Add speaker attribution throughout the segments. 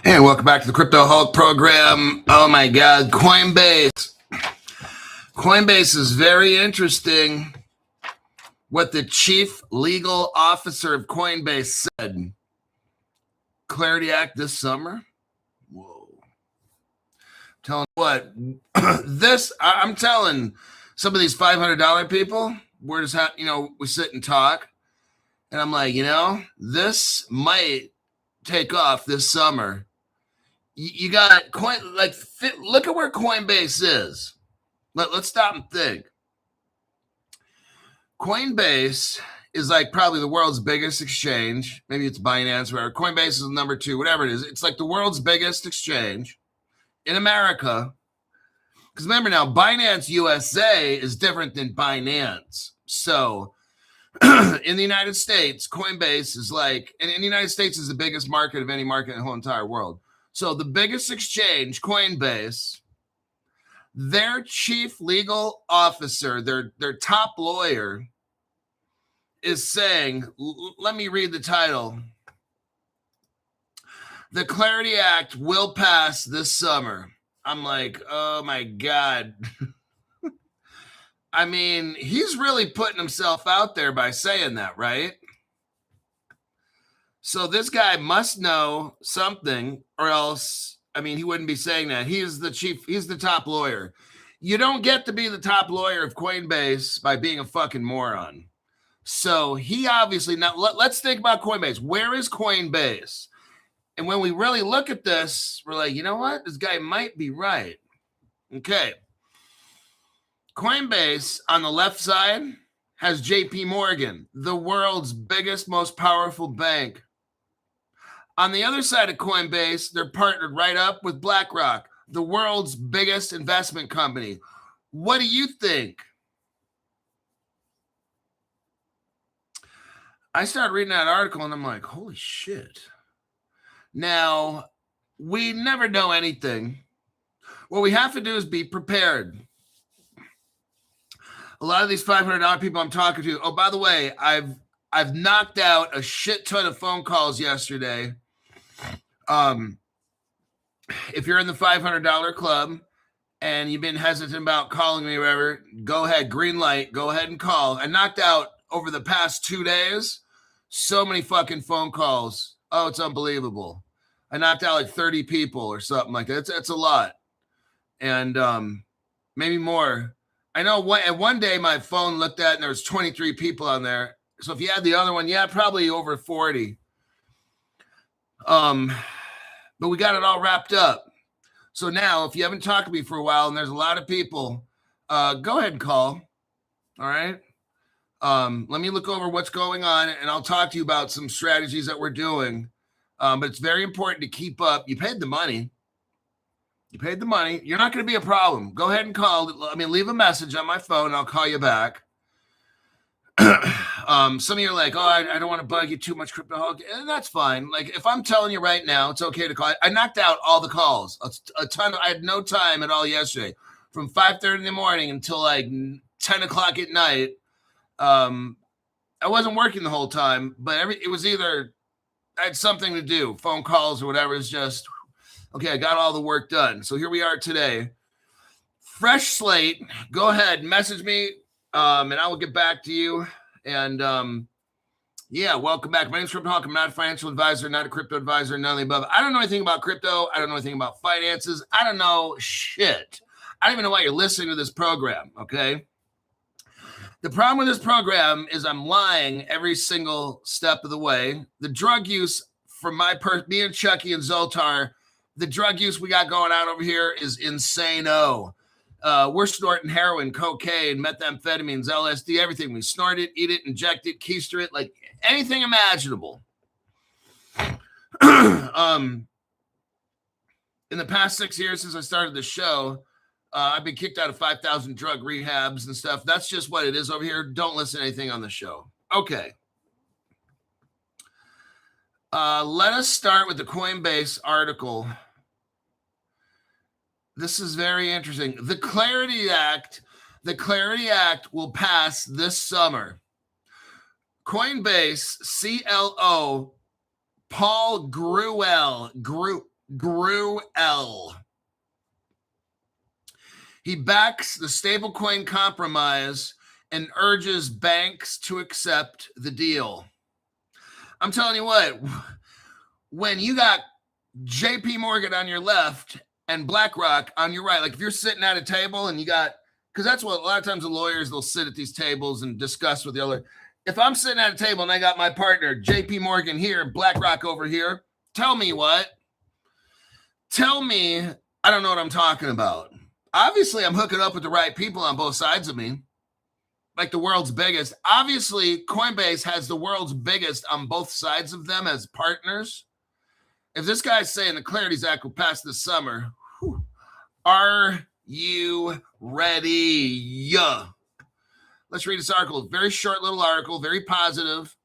Speaker 1: Hey, welcome back to the Crypto Hulk program. Oh my God, Coinbase. Coinbase is very interesting. What the chief legal officer of Coinbase said. Clarity Act this summer? Whoa. Telling what? I'm telling some of these $500 people, we're just, we sit and talk. And I'm like, this might take off this summer. You got look at where Coinbase is. Let's stop and think. Coinbase is like probably the world's biggest exchange. Maybe it's Binance, whatever. Coinbase is number 2, whatever it is. It's like the world's biggest exchange in America. Because remember now, Binance USA is different than Binance. So in the United States, Coinbase is like, and in the United States is the biggest market of any market in the whole entire world. So the biggest exchange, Coinbase, their chief legal officer, their top lawyer, is saying, let me read the title. The Clarity Act will pass this summer. I'm like, oh my God. I mean, he's really putting himself out there by saying that, right? So this guy must know something, or else, I mean, he wouldn't be saying that. He's the top lawyer. You don't get to be the top lawyer of Coinbase by being a fucking moron. So he obviously, now let's think about Coinbase. Where is Coinbase? And when we really look at this, we're like, you know what? This guy might be right. Okay. Coinbase on the left side has JP Morgan, the world's biggest, most powerful bank. On the other side of Coinbase, they're partnered right up with BlackRock, the world's biggest investment company. What do you think? I started reading that article and I'm like, holy shit. Now, we never know anything. What we have to do is be prepared. A lot of these $500 people I'm talking to, oh, by the way, I've knocked out a shit ton of phone calls yesterday. If you're in the $500 club and you've been hesitant about calling me or whatever, go ahead, green light, go ahead and call. I knocked out over the past 2 days so many fucking phone calls. Oh, it's unbelievable. I knocked out like 30 people or something like that. It's a lot. And maybe more. I know at one day my phone looked at and there was 23 people on there. So if you had the other one, yeah, probably over 40. But we got it all wrapped up. So now, if you haven't talked to me for a while and there's a lot of people, go ahead and call. All right. Let me look over what's going on and I'll talk to you about some strategies that we're doing. But it's very important to keep up. You paid the money. You're not going to be a problem. Go ahead and call. Leave a message on my phone and I'll call you back. Some of you are like, oh, I don't want to bug you too much, Crypto Hulk. And that's fine. Like, if I'm telling you right now, it's okay to call. I knocked out all the calls. A ton. I had no time at all yesterday. From 5:30 in the morning until like 10 o'clock at night. I wasn't working the whole time, but it was either I had something to do, phone calls or whatever. It's just, okay, I got all the work done. So here we are today. Fresh slate. Go ahead, message me, and I will get back to you. And yeah, welcome back. My name's Crypto Hulk. I'm not a financial advisor, not a crypto advisor, none of the above. I don't know anything about crypto. I don't know anything about finances. I don't know shit. I don't even know why you're listening to this program, okay? The problem with this program is I'm lying every single step of the way. The drug use from me and Chucky and Zoltar, the drug use we got going on over here is insane-o. We're snorting heroin, cocaine, methamphetamines, LSD, everything. We snort it, eat it, inject it, keister it, like anything imaginable. In the past 6 years since I started the show, I've been kicked out of 5,000 drug rehabs and stuff. That's just what it is over here. Don't listen to anything on the show. Okay. Let us start with the Coinbase article. This is very interesting. The Clarity Act will pass this summer. Coinbase CLO Paul Grewal, Gruel. He backs the stablecoin compromise and urges banks to accept the deal. I'm telling you what, when you got JP Morgan on your left and BlackRock on your right, like if you're sitting at a table and you got, because that's what a lot of times the lawyers, they'll sit at these tables and discuss with the other. If I'm sitting at a table and I got my partner, JP Morgan here, BlackRock over here, tell me what? Tell me I don't know what I'm talking about. Obviously, I'm hooking up with the right people on both sides of me, like the world's biggest. Obviously, Coinbase has the world's biggest on both sides of them as partners. If this guy's saying the Clarities Act will pass this summer, are you ready? Yeah. Let's read this article. Very short little article, very positive.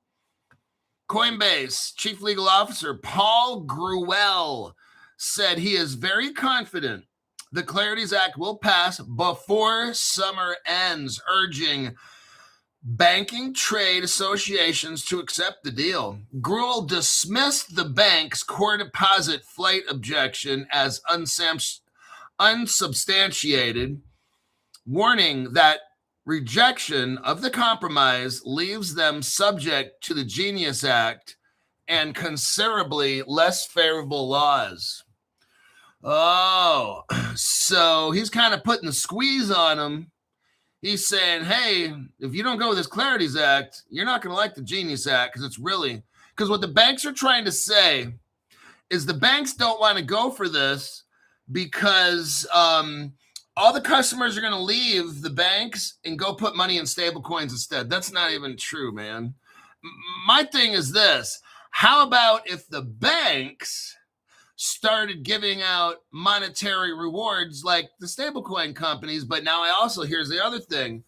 Speaker 1: Coinbase Chief Legal Officer Paul Gruel said he is very confident the Clarities Act will pass before summer ends, urging banking trade associations to accept the deal. Gruel dismissed the bank's core deposit flight objection as unsubstantiated, warning that rejection of the compromise leaves them subject to the Genius Act and considerably less favorable laws. Oh, so he's kind of putting the squeeze on them. He's saying, hey, if you don't go with this Clarities Act, you're not going to like the Genius Act because what the banks are trying to say is the banks don't want to go for this because all the customers are going to leave the banks and go put money in stable coins instead. That's not even true, man. My thing is this. How about if the banks started giving out monetary rewards like the stablecoin companies? But now here's the other thing.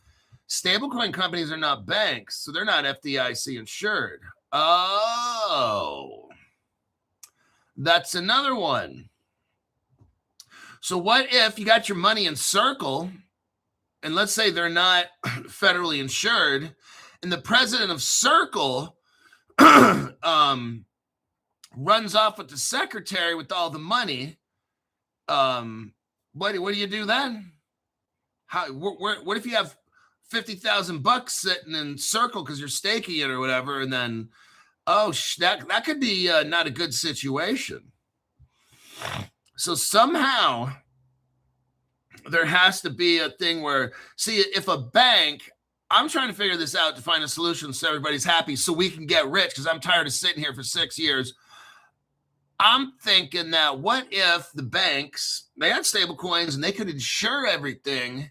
Speaker 1: Stablecoin companies are not banks, so they're not FDIC insured. Oh, that's another one. So what if you got your money in Circle, and let's say they're not federally insured, and the president of Circle runs off with the secretary with all the money? What do you do then? What if you have $50,000 sitting in Circle because you're staking it or whatever, and then that could be not a good situation. So somehow there has to be a thing where, see, if a bank, I'm trying to figure this out to find a solution so everybody's happy so we can get rich because I'm tired of sitting here for 6 years. I'm thinking that what if the banks, they had stable coins and they could insure everything,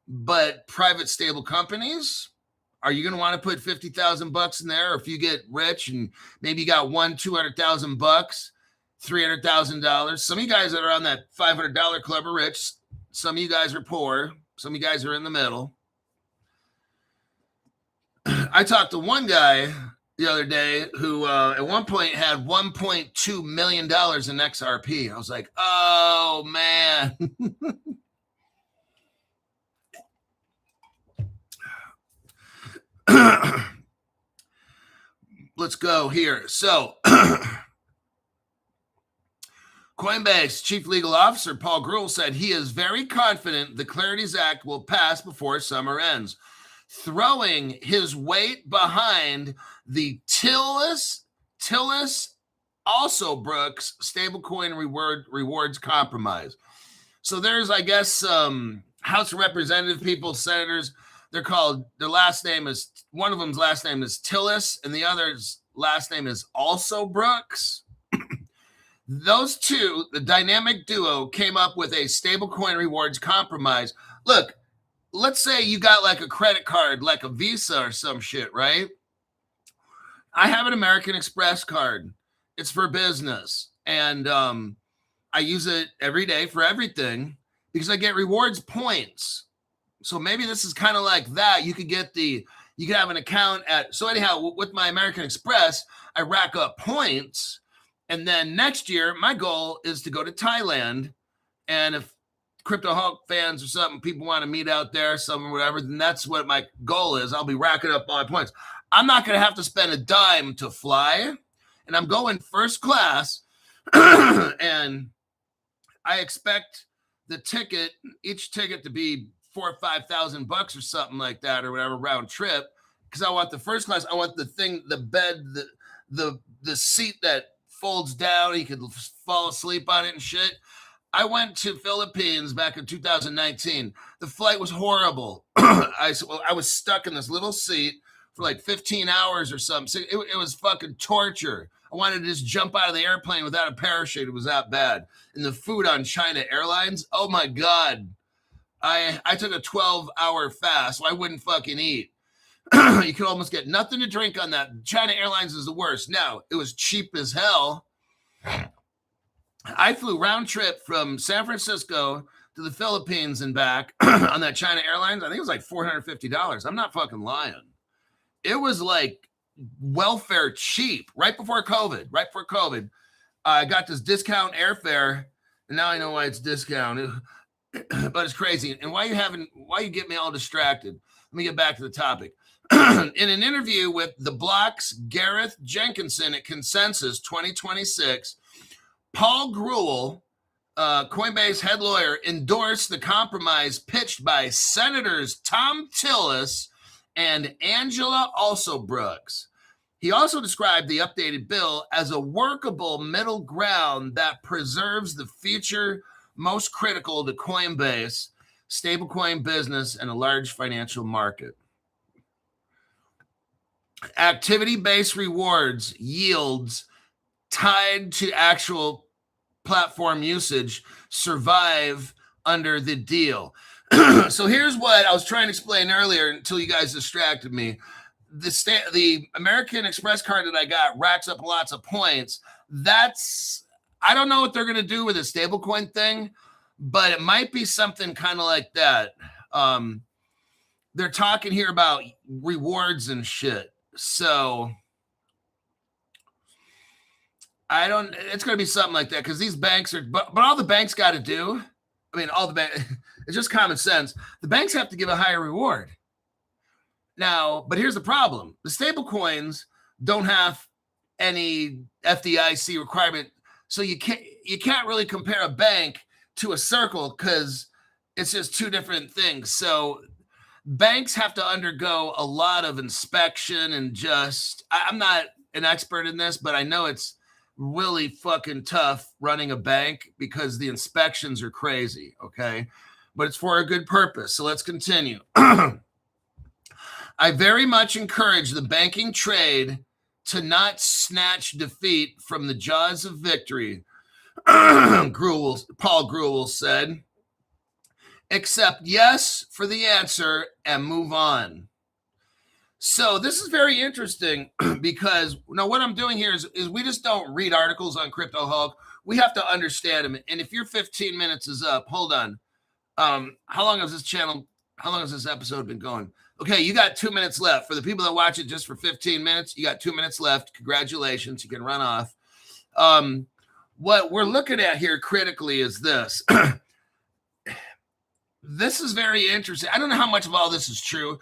Speaker 1: but private stable companies, are you going to want to put $50,000 in there? Or if you get rich and maybe you got $200,000, $300,000. Some of you guys that are on that $500 club are rich. Some of you guys are poor. Some of you guys are in the middle. I talked to one guy the other day who at one point had $1.2 million in XRP. I was like, oh, man. Let's go here. So Coinbase Chief Legal Officer Paul Gruel said he is very confident the Clarities Act will pass before summer ends, throwing his weight behind the Tillis also Brooks stablecoin rewards compromise. So there's, I guess, House of Representative people, senators. They're called, one of them's last name is Tillis, and the other's last name is also Brooks. Those two, the dynamic duo, came up with a stablecoin rewards compromise. Look, let's say you got like a credit card, like a Visa or some shit, right? I have an American Express card. It's for business. And I use it every day for everything because I get rewards points. So maybe this is kind of like that. You could have an account so anyhow, with my American Express, I rack up points. And then next year, my goal is to go to Thailand. And if Crypto Hulk fans or something, people want to meet out there, some whatever, then that's what my goal is. I'll be racking up all my points. I'm not going to have to spend a dime to fly. And I'm going first class And I expect each ticket to be $4,000 or $5,000 or something like that, or whatever, round trip. Because I want the first class. I want the bed, the seat that folds down. You could fall asleep on it and shit. I went to Philippines back in 2019. The flight was horrible. I was stuck in this little seat for like 15 hours or something. So it was fucking torture. I wanted to just jump out of the airplane without a parachute. It was that bad. And the food on China Airlines, oh my God. I took a 12-hour fast, so I wouldn't fucking eat. You could almost get nothing to drink on that. China Airlines is the worst. Now, it was cheap as hell. I flew round trip from San Francisco to the Philippines and back on that China Airlines. I think it was like $450. I'm not fucking lying. It was like welfare cheap right before COVID. I got this discount airfare, and now I know why it's discounted, but it's crazy. And why you get me all distracted? Let me get back to the topic. In an interview with The Block's Gareth Jenkinson at Consensus 2026, Paul Grewal, Coinbase head lawyer, endorsed the compromise pitched by Senators Tom Tillis and Angela Alsobrooks. He also described the updated bill as a workable middle ground that preserves the feature most critical to Coinbase, stablecoin business, and a large financial market. Activity-based rewards, yields tied to actual platform usage survive under the deal. So here's what I was trying to explain earlier until you guys distracted me. The American Express card that I got racks up lots of points. I don't know what they're going to do with a stablecoin thing, but it might be something kind of like that. They're talking here about rewards and shit. So it's going to be something like that, because these banks are, but all the banks got to do, it's just common sense. The banks have to give a higher reward. Now, but here's the problem. The stable coins don't have any FDIC requirement. So you can't really compare a bank to a circle, because it's just two different things. So banks have to undergo a lot of inspection, and I'm not an expert in this, but I know it's really fucking tough running a bank because the inspections are crazy, okay? But it's for a good purpose. So let's continue. I very much encourage the banking trade to not snatch defeat from the jaws of victory, Paul Grewal said. Accept yes for the answer and move on. So this is very interesting, because what I'm doing here is we just don't read articles on Crypto Hulk. We have to understand them. And if your 15 minutes is up, hold on. How long has this episode been going? Okay, you got 2 minutes left. For the people that watch it just for 15 minutes, you got 2 minutes left. Congratulations, you can run off. What we're looking at here critically is this. This is very interesting. I don't know how much of all this is true.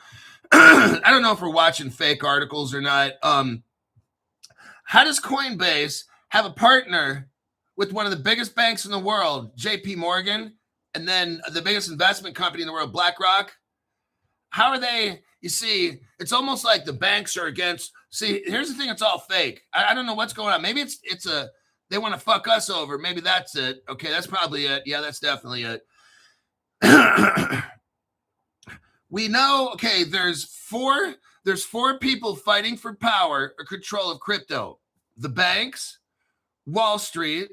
Speaker 1: I don't know if we're watching fake articles or not. How does Coinbase have a partner with one of the biggest banks in the world, JP Morgan, and then the biggest investment company in the world, BlackRock? How are they? You see, it's almost like the banks are against. See, here's the thing. It's all fake. I don't know what's going on. Maybe they want to fuck us over. Maybe that's it. Okay, that's probably it. Yeah, that's definitely it. We know, okay, there's four people fighting for power or control of crypto. The banks, Wall Street,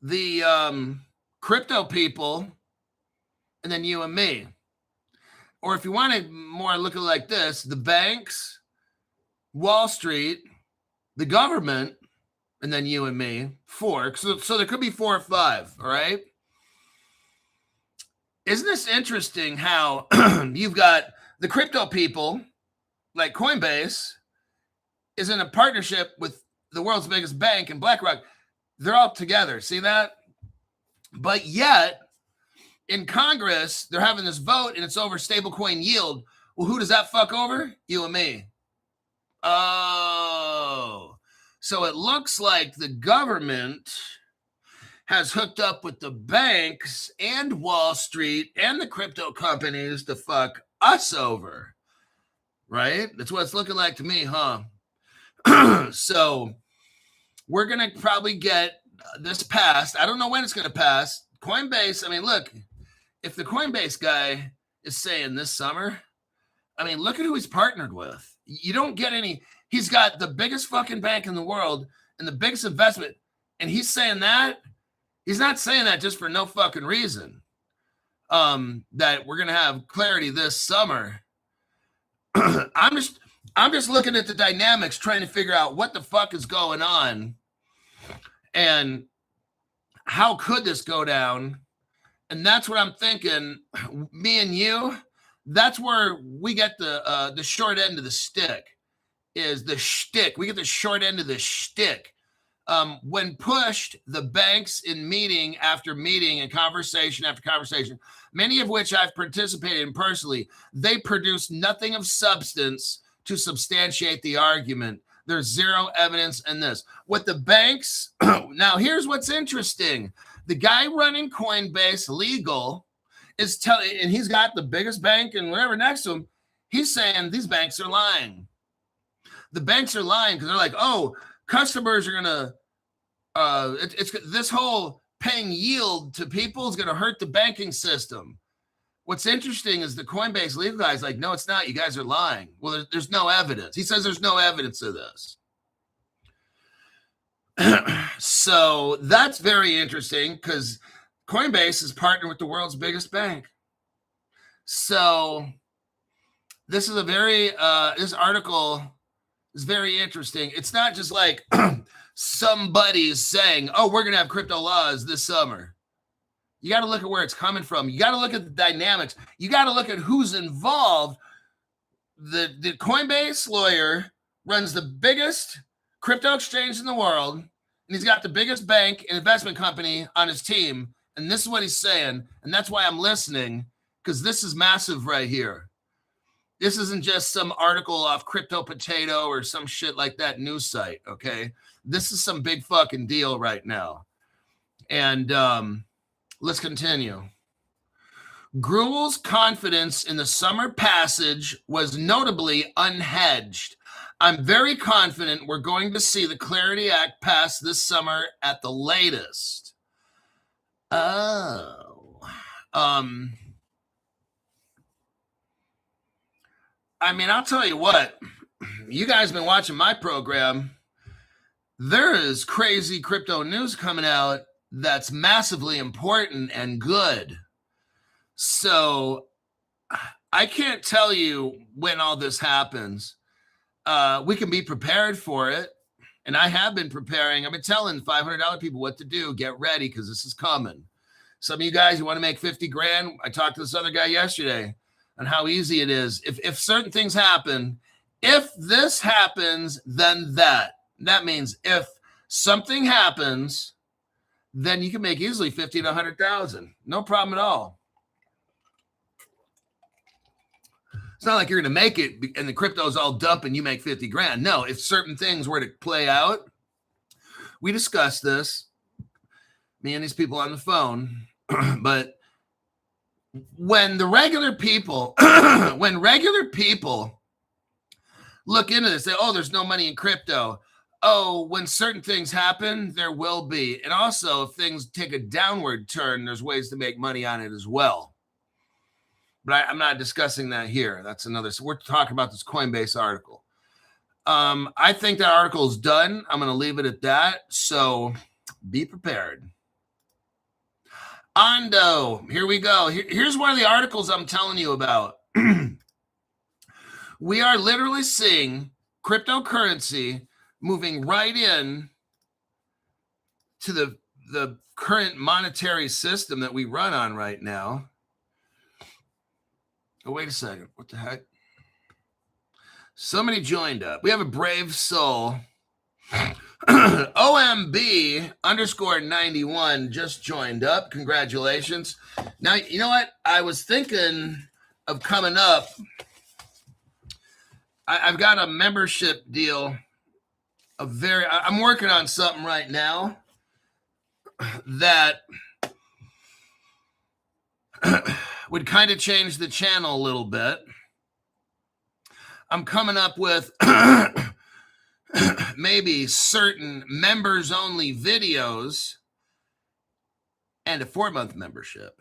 Speaker 1: the crypto people, and then you and me. Or if you want to more look at it like this, the banks, Wall Street, the government, and then you and me. 4. So there could be 4 or 5, all right? Isn't this interesting how you've got the crypto people, like Coinbase, is in a partnership with the world's biggest bank and BlackRock? They're all together. See that? But yet, in Congress, they're having this vote, and it's over stablecoin yield. Well, who does that fuck over? You and me. Oh. So it looks like the government has hooked up with the banks and Wall Street and the crypto companies to fuck us over, right? That's what it's looking like to me, huh? So we're going to probably get this passed. I don't know when it's going to pass. Coinbase, I mean, look, if the Coinbase guy is saying this summer, I mean, look at who he's partnered with. You don't get any. He's got the biggest fucking bank in the world and the biggest investment. And he's saying that. He's not saying that just for no fucking reason. That we're going to have clarity this summer. I'm just looking at the dynamics, trying to figure out what the fuck is going on and how could this go down. And that's what I'm thinking. Me and you, that's where we get the short end of the stick. Is the shtick. We get the short end of the shtick. When pushed, the banks in meeting after meeting and conversation after conversation, many of which I've participated in personally, they produce nothing of substance to substantiate the argument. There's zero evidence in this. What the banks, now here's what's interesting. The guy running Coinbase legal is telling, and he's got the biggest bank and whatever next to him, he's saying these banks are lying. The banks are lying because they're like, oh, customers are gonna. It's this whole paying yield to people is gonna hurt the banking system. What's interesting is the Coinbase legal guy's like, no, it's not. You guys are lying. Well, there's no evidence. He says there's no evidence of this. So that's very interesting because Coinbase is partnered with the world's biggest bank. So this is a very this article is very interesting. It's not just like somebody's saying, oh, we're going to have crypto laws this summer. You got to look at where it's coming from. You got to look at the dynamics. You got to look at who's involved. The Coinbase lawyer runs the biggest crypto exchange in the world, and he's got the biggest bank and investment company on his team. And this is what he's saying. And that's why I'm listening, because this is massive right here. This isn't just some article off Crypto Potato or some shit like that news site, okay? This is some big fucking deal right now. And let's continue. Gruel's confidence in the summer passage was notably unhedged. I'm very confident we're going to see the Clarity Act pass this summer at the latest. Oh. I mean, I'll tell you what, you guys have been watching my program. There is crazy crypto news coming out that's massively important and good. So I can't tell you when all this happens. We can be prepared for it. And I have been preparing. I've been telling $500 people what to do. Get ready because this is coming. Some of you guys, you want to make 50 grand. I talked to this other guy yesterday on how easy it is. If certain things happen, if this happens, then that. That means if something happens, then you can make easily 50 to 100,000. No problem at all. It's not like you're going to make it and the crypto's all dump and you make 50 grand. No, if certain things were to play out, we discussed this, me and these people on the phone, but when the regular people, when regular people look into this, say, oh, there's no money in crypto. Oh, when certain things happen, there will be. And also, if things take a downward turn, there's ways to make money on it as well. But I'm not discussing that here. That's another. So we're talking about this Coinbase article. I think that article is done. I'm going to leave it at that. So be prepared. Ando, here we go. Here's one of the articles I'm telling you about. We are literally seeing cryptocurrency moving right in to the current monetary system that we run on right now. Oh, wait a second. What the heck? Somebody joined up. We have a brave soul. OMB_91 just joined up. Congratulations. Now, you know what? I was thinking of coming up. I've got a membership deal I'm working on something right now that would kind of change the channel a little bit. I'm coming up with maybe certain members only videos and a 4-month membership.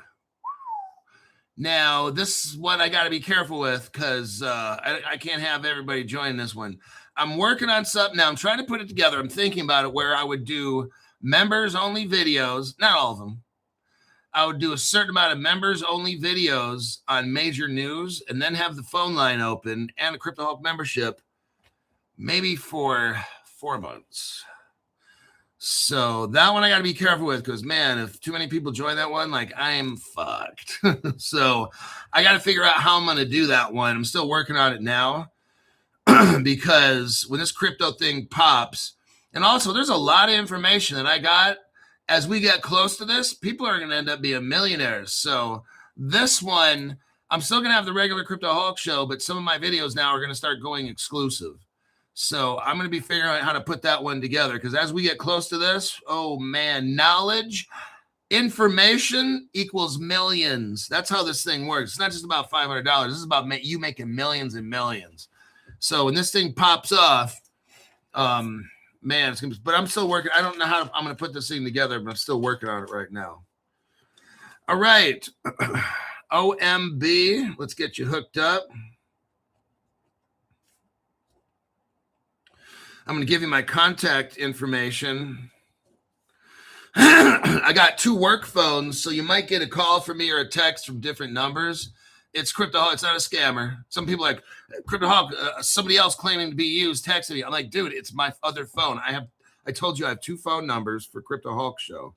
Speaker 1: Now, this is what I got to be careful with because I can't have everybody join this one. I'm working on something now. I'm trying to put it together. I'm thinking about it where I would do members only videos, not all of them. I would do a certain amount of members only videos on major news and then have the phone line open and a Crypto Hulk membership maybe for 4 months. So that one I got to be careful with because, man, if too many people join that one, like I am fucked. So I got to figure out how I'm going to do that one. I'm still working on it now because when this crypto thing pops, and also there's a lot of information that I got. As we get close to this, people are going to end up being millionaires. So this one, I'm still going to have the regular Crypto Hulk show, but some of my videos now are going to start going exclusive. So I'm going to be figuring out how to put that one together because as we get close to this, oh man, knowledge, information equals millions. That's how this thing works. It's not just about $500. This is about you making millions and millions. So when this thing pops off, man, it's gonna be, but I'm still working. I don't know how I'm going to put this thing together, but I'm still working on it right now. All right. OMB, let's get you hooked up. I'm going to give you my contact information. I got 2 work phones, so you might get a call from me or a text from different numbers. It's Crypto Hulk. It's not a scammer. Some people are like, Crypto Hulk, somebody else claiming to be you is texting me. I'm like, dude, it's my other phone. I told you I have 2 phone numbers for Crypto Hulk show.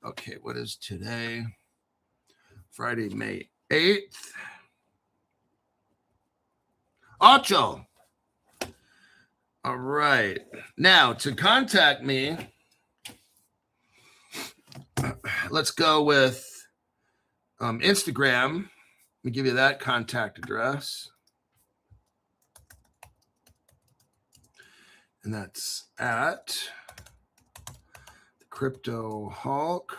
Speaker 1: Okay, what is today? Friday, May 8th. Ocho. All right. Now, to contact me, let's go with Instagram. Let me give you that contact address. And that's at the Crypto Hulk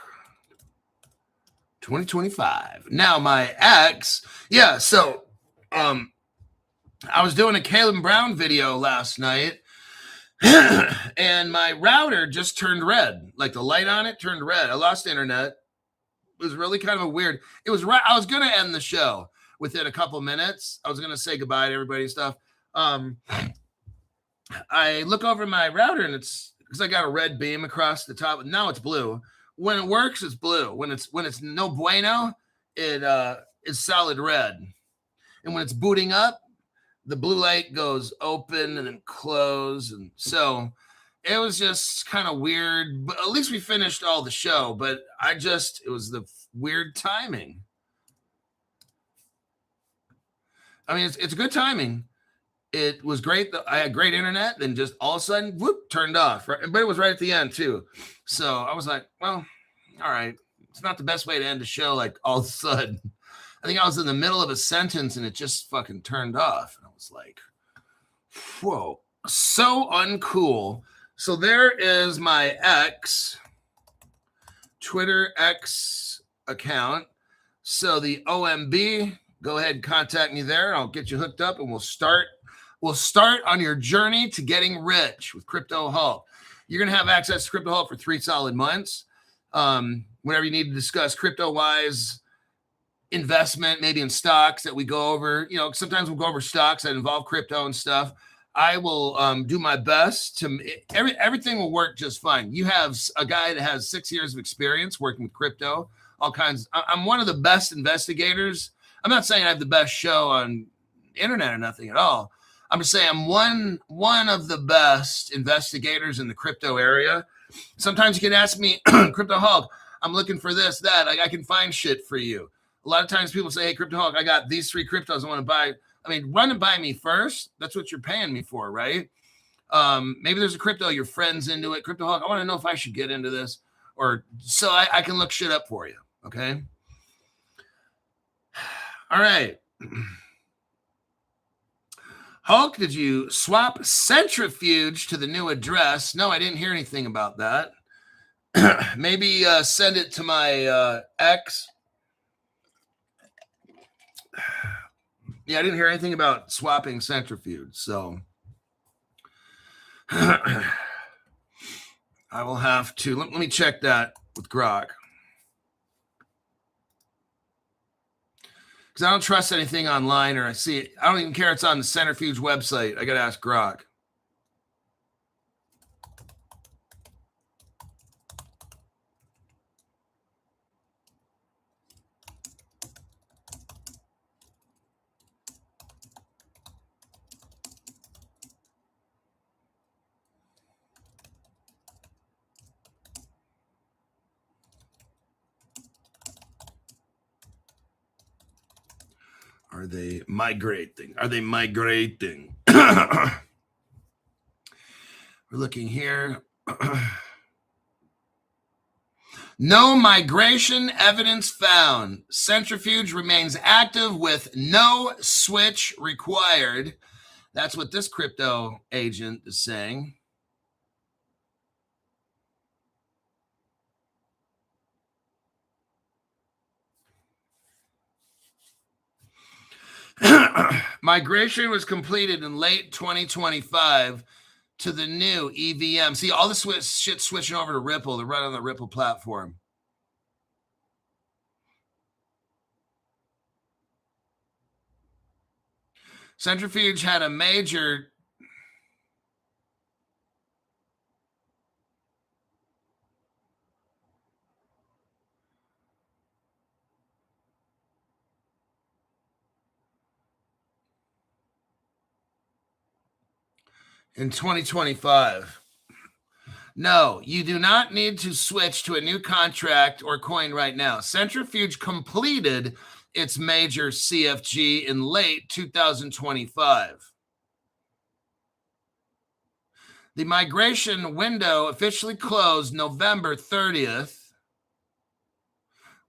Speaker 1: 2025. Now, my ex, yeah, so I was doing a Caleb Brown video last night, and my router just turned red. Like the light on it turned red. I lost internet. It was really kind of a weird. It was right. I was going to end the show within a couple minutes. I was going to say goodbye to everybody and stuff. I look over my router, and it's because I got a red beam across the top. Now it's blue. When it works, it's blue. When it's no bueno, it is solid red. And when it's booting up, the blue light goes open and then close. And so it was just kind of weird, but at least we finished all the show. But it was the weird timing. I mean, it's good timing. It was great. I had great internet, then just all of a sudden, whoop, turned off. Right? But it was right at the end too. So I was like, well, all right. It's not the best way to end a show. Like all of a sudden, I think I was in the middle of a sentence and it just fucking turned off. And I was like, whoa, so uncool. So there is my X, Twitter X account. So the OMB, go ahead and contact me there. I'll get you hooked up and we'll start on your journey to getting rich with Crypto Hulk. You're going to have access to Crypto Hulk for 3 solid months. Whenever you need to discuss crypto-wise investment, maybe in stocks that we go over, sometimes we'll go over stocks that involve crypto and stuff. I will do my best to everything will work just fine. You have a guy that has 6 years of experience working with crypto, all kinds. I'm one of the best investigators. I'm not saying I have the best show on the internet or nothing at all. I'm just saying I'm one of the best investigators in the crypto area. Sometimes you can ask me, Crypto Hulk, I'm looking for this, that. I can find shit for you. A lot of times people say, hey, Crypto Hulk, I got these 3 cryptos I want to buy. I mean, run and buy me first. That's what you're paying me for, right? Maybe there's a crypto, your friend's into it. Crypto Hulk, I want to know if I should get into this. Or so I can look shit up for you, okay? All right. Hulk, did you swap Centrifuge to the new address? No, I didn't hear anything about that. Maybe send it to my ex. Yeah, I didn't hear anything about swapping Centrifuge, so I will have to let me check that with Grok, because I don't trust anything online, or I see it. I don't even care it's on the Centrifuge website. I got to ask Grok. Are they migrating? Are they migrating? We're looking here. No migration evidence found. Centrifuge remains active with no switch required. That's what this crypto agent is saying. Migration was completed in late 2025 to the new EVM. See, all this shit switching over to Ripple to run on the Ripple platform. Centrifuge had a major... in 2025. No, you do not need to switch to a new contract or coin right now. Centrifuge completed its major CFG in late 2025. The migration window officially closed November 30th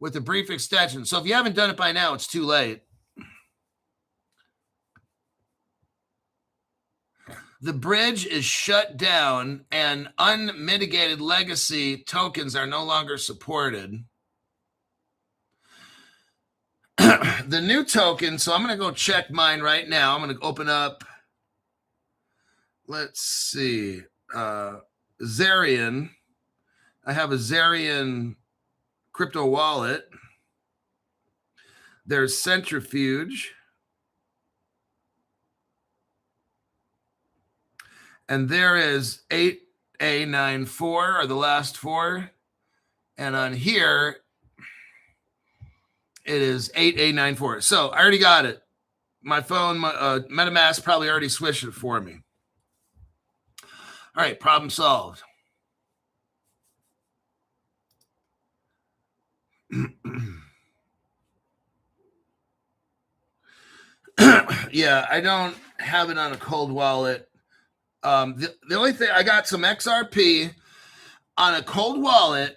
Speaker 1: with a brief extension. So if you haven't done it by now, it's too late. The bridge is shut down and unmitigated legacy tokens are no longer supported. The new token, so I'm going to go check mine right now. I'm going to open up, let's see, Zarian. I have a Zarian crypto wallet. There's Centrifuge. And there is 8A94 are the last four. And on here, it is 8A94. So I already got it. My phone, MetaMask probably already switched it for me. All right, problem solved. Yeah, I don't have it on a cold wallet. The only thing, I got some XRP on a cold wallet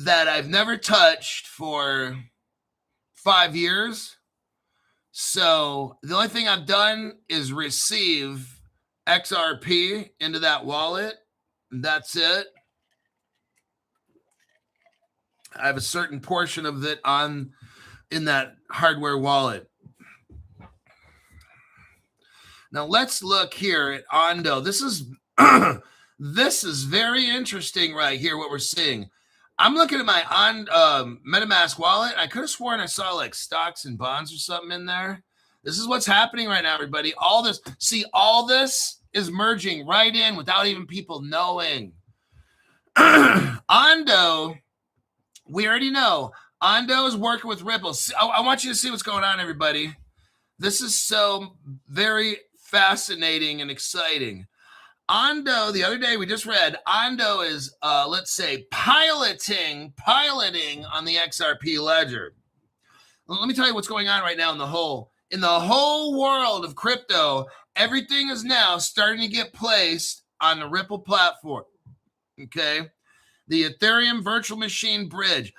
Speaker 1: that I've never touched for 5 years. So the only thing I've done is receive XRP into that wallet. That's it. I have a certain portion of it in that hardware wallet. Now let's look here at Ando. This is very interesting right here, what we're seeing. I'm looking at my MetaMask wallet. I could have sworn I saw like stocks and bonds or something in there. This is what's happening right now, everybody. All this is merging right in without even people knowing. Ando, we already know. Ando is working with Ripple. I want you to see what's going on, everybody. This is so very fascinating and exciting. Ando, the other day we just read, Ando is, let's say, piloting on the XRP ledger. Let me tell you what's going on right now in the whole world of crypto. Everything is now starting to get placed on the Ripple platform. Okay, the Ethereum virtual machine bridge.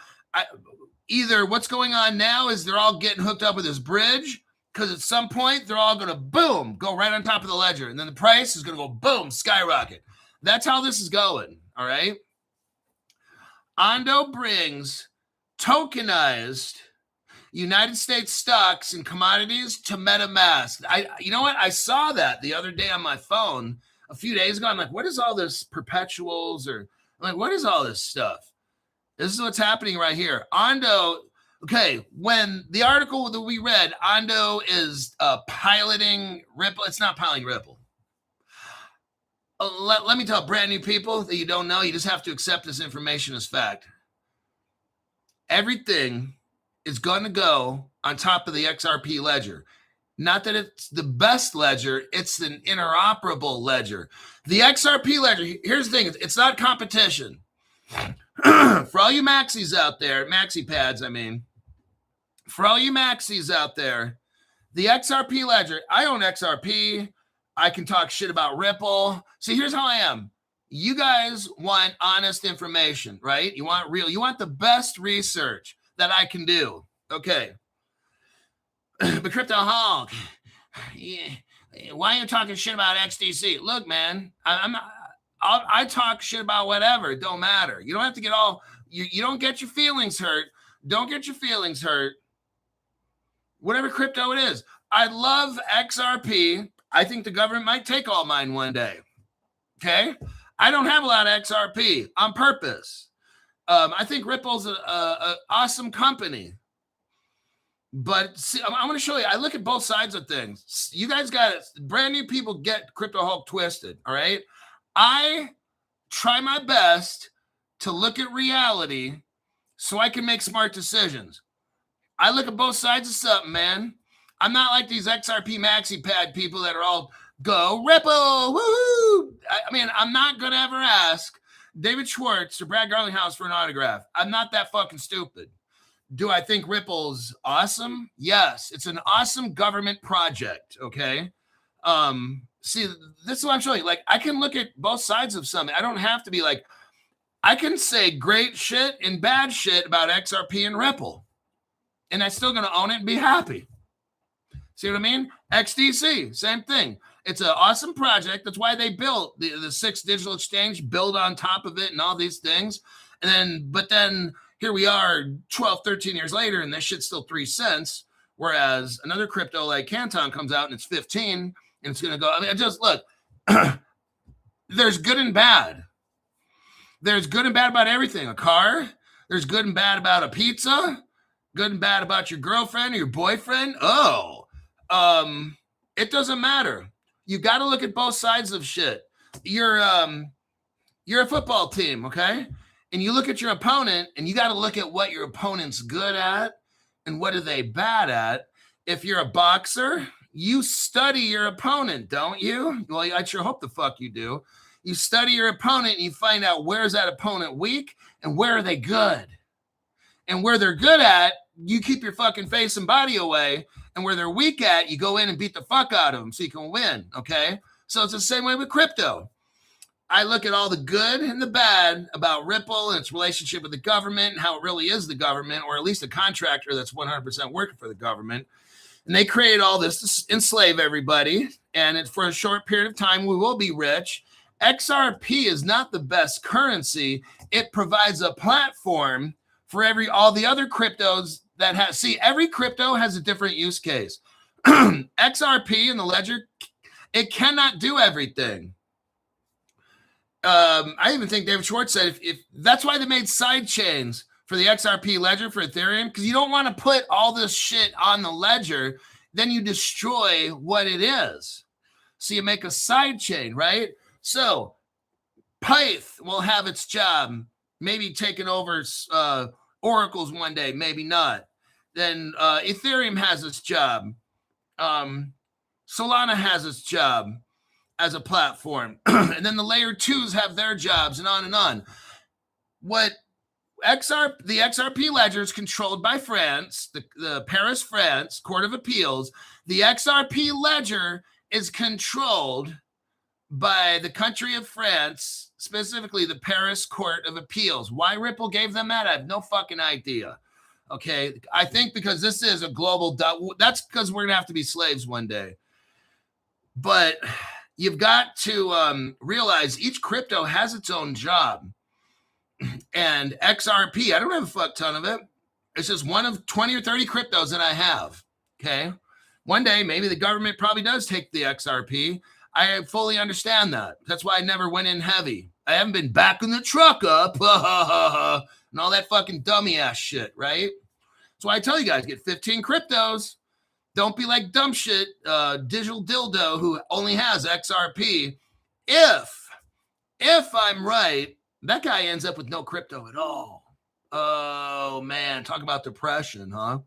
Speaker 1: Either what's going on now is they're all getting hooked up with this bridge, Because at some point, they're all going to, boom, go right on top of the ledger. And then the price is going to go, boom, skyrocket. That's how this is going, all right? Ando brings tokenized United States stocks and commodities to MetaMask. You know what? I saw that the other day on my phone a few days ago. I'm like, what is all this perpetuals? Or I'm like, what is all this stuff? This is what's happening right here. Ando, okay, when the article that we read, Ando is piloting Ripple. It's not piloting Ripple. Let me tell brand new people that you don't know, you just have to accept this information as fact. Everything is going to go on top of the XRP ledger. Not that it's the best ledger, it's an interoperable ledger. The XRP ledger, here's the thing, it's not competition. For all you maxis out there, maxi pads, I mean, for all you maxis out there, the XRP ledger, I own XRP. I can talk shit about Ripple. See, here's how I am. You guys want honest information, right? You want the best research that I can do. Okay. But Crypto Hulk, yeah, why are you talking shit about XDC? Look, man, I talk shit about whatever. It don't matter. You don't have to get all, you don't get your feelings hurt. Don't get your feelings hurt. Whatever crypto it is. I love XRP. I think the government might take all mine one day. Okay? I don't have a lot of XRP on purpose. I think Ripple's an awesome company. But see, I'm going to show you. I look at both sides of things. You guys got it. Brand new people get Crypto Hulk twisted. All right? I try my best to look at reality so I can make smart decisions. I look at both sides of something, man. I'm not like these XRP maxi pad people that are all go Ripple, woohoo. I mean, I'm not going to ever ask David Schwartz or Brad Garlinghouse for an autograph. I'm not that fucking stupid. Do I think Ripple's awesome? Yes. It's an awesome government project, okay? See, this is what I'm showing you. Like, I can look at both sides of something. I don't have to be like, I can say great shit and bad shit about XRP and Ripple. And I'm still going to own it and be happy. See what I mean? XDC, same thing. It's an awesome project. That's why they built the 6 digital exchange, build on top of it and all these things. But then here we are 12, 13 years later, and this shit's still 3 cents. Whereas another crypto like Canton comes out and it's 15, and it's going to go. I mean, just look, there's good and bad. There's good and bad about everything. A car, there's good and bad about a pizza, good and bad about your girlfriend or your boyfriend. It doesn't matter. You got to look at both sides of shit. You're a football team, okay? And you look at your opponent, and you got to look at what your opponent's good at and what are they bad at. If you're a boxer, you study your opponent, don't you? Well, I sure hope the fuck you do. You study your opponent, and you find out where's that opponent weak and where are they good. And where they're good at, you keep your fucking face and body away. And where they're weak at, you go in and beat the fuck out of them so you can win, okay? So it's the same way with crypto. I look at all the good and the bad about Ripple and its relationship with the government and how it really is the government, or at least a contractor that's 100% working for the government. And they created all this to enslave everybody. And it's for a short period of time, we will be rich. XRP is not the best currency. It provides a platform for all the other cryptos that have, see, every crypto has a different use case. XRP and the ledger, it cannot do everything. I even think David Schwartz said if that's why they made side chains for the XRP ledger for Ethereum, because you don't want to put all this shit on the ledger, then you destroy what it is. So you make a side chain, right? So Pyth will have its job, maybe taking over Oracle's one day, maybe not. Then Ethereum has its job. Solana has its job as a platform. And then the layer 2s have their jobs and on and on. The XRP ledger is controlled by France, the Paris, France, Court of Appeals. The XRP ledger is controlled by the country of France, specifically the Paris Court of Appeals. Why Ripple gave them that, I have no fucking idea. Okay, I think because this is a global, that's because we're gonna have to be slaves one day. But you've got to realize each crypto has its own job. And XRP, I don't have a fuck ton of it. It's just one of 20 or 30 cryptos that I have. Okay. One day, maybe the government probably does take the XRP. I fully understand that. That's why I never went in heavy. I haven't been backing the truck up and all that fucking dummy ass shit, right? That's why I tell you guys, get 15 cryptos. Don't be like dumb shit, digital dildo who only has XRP. If I'm right, that guy ends up with no crypto at all. Oh, man. Talk about depression, huh?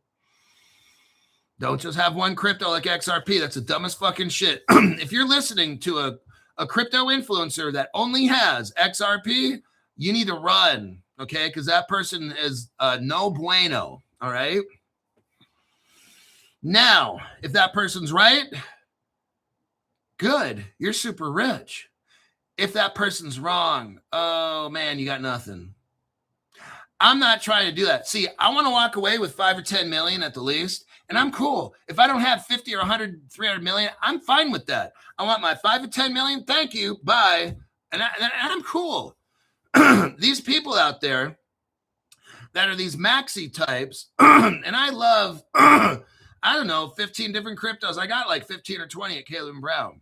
Speaker 1: Don't just have one crypto like XRP. That's the dumbest fucking shit. If you're listening to a crypto influencer that only has XRP, you need to run, okay? Because that person is no bueno, all right? Now, if that person's right, good. You're super rich. If that person's wrong, oh, man, you got nothing. I'm not trying to do that. See, I want to walk away with 5 or 10 million at the least, and I'm cool. If I don't have 50 or 100, 300 million, I'm fine with that. I want my 5 or 10 million. Thank you. Bye. And I'm cool. These people out there that are these maxi types, and I love, I don't know, 15 different cryptos. I got like 15 or 20 at Caleb Brown.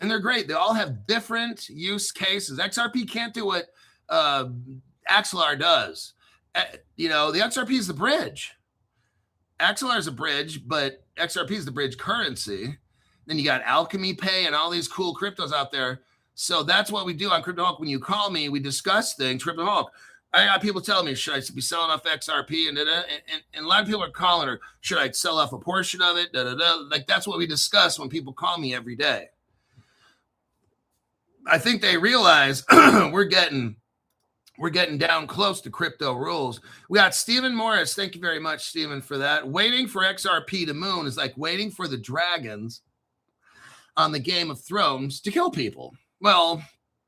Speaker 1: And they're great. They all have different use cases. XRP can't do what XLR does. The XRP is the bridge. XLR is a bridge, but XRP is the bridge currency. Then you got Alchemy Pay and all these cool cryptos out there. So that's what we do on Crypto Hulk. When you call me, we discuss things. Crypto Hulk. I got people telling me, should I be selling off XRP? And a lot of people are calling her, should I sell off a portion of it? Like that's what we discuss when people call me every day. I think they realize we're getting down close to crypto rules. We got Stephen Morris. Thank you very much, Stephen, for that. Waiting for XRP to moon is like waiting for the dragons on the Game of Thrones to kill people. Well,